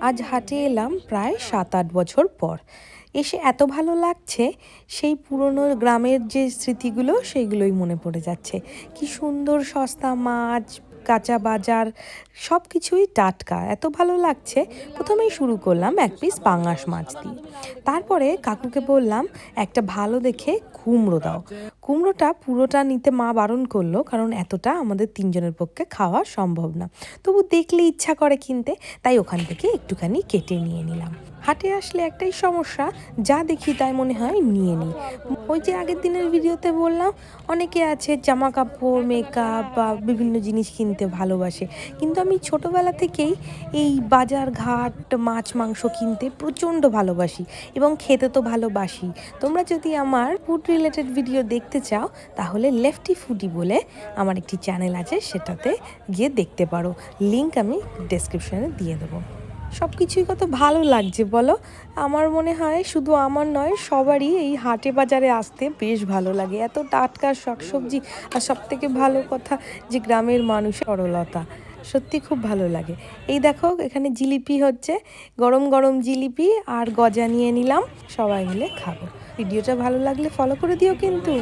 আজ হাটে এলাম প্রায় 7-8 বছর পর। এসে এত ভালো লাগছে, সেই পুরনো গ্রামের যে স্মৃতিগুলো সেইগুলোই মনে পড়ে যাচ্ছে। কি সুন্দর সস্তা মাছ, কাঁচা বাজার, সব কিছুই টাটকা, এত ভালো লাগছে। প্রথমেই শুরু করলাম এক পিস পাঙাশ মাছ দিয়ে। তারপরে কাকুকে বললাম একটা ভালো দেখে কুমড়ো দাও। কুমড়োটা পুরোটা নিতে মা বারণ করলো, কারণ এতটা আমাদের 3 জনের পক্ষে খাওয়া সম্ভব না। তবু দেখলে ইচ্ছা করে কিনতে, তাই ওখান থেকে একটুখানি কেটে নিয়ে নিলাম। হাটে আসলে একটাই সমস্যা, যা দেখি তাই মনে হয় নিয়ে নিই। ওই যে আগের দিনের ভিডিওতে বললাম, অনেকে আছে জামা কাপড়, মেকআপ বা বিভিন্ন জিনিস কিনতে ভালোবাসে, কিন্তু আমি ছোটবেলা থেকেই এই বাজার ঘাট, মাছ মাংস কিনতে প্রচণ্ড ভালোবাসি এবং খেতে তো ভালোবাসি। তোমরা যদি আমার ফুড রিলেটেড ভিডিও দেখতে চাও, তাহলে লেফটি ফুডি বলে আমার একটি চ্যানেল আছে, সেটাতে গিয়ে দেখতে পারো। লিংক আমি ডেসক্রিপশনে দিয়ে দেবো। সব কিছুই কত ভালো লাগছে বলো। আমার মনে হয় শুধু আমার নয়, সবারই এই হাটে বাজারে আসতে বেশ ভালো লাগে। এত টাটকা শাকসবজি, আর সবথেকে ভালো কথা যে গ্রামের মানুষের সরলতা, সত্যি খুব ভালো লাগে। এই দেখো এখানে জিলিপি হচ্ছে, গরম গরম জিলিপি আর গজা নিয়ে নিলাম, সবাই মিলে খাবো। ভিডিওটা ভালো লাগলে ফলো করে দিও কিন্তু।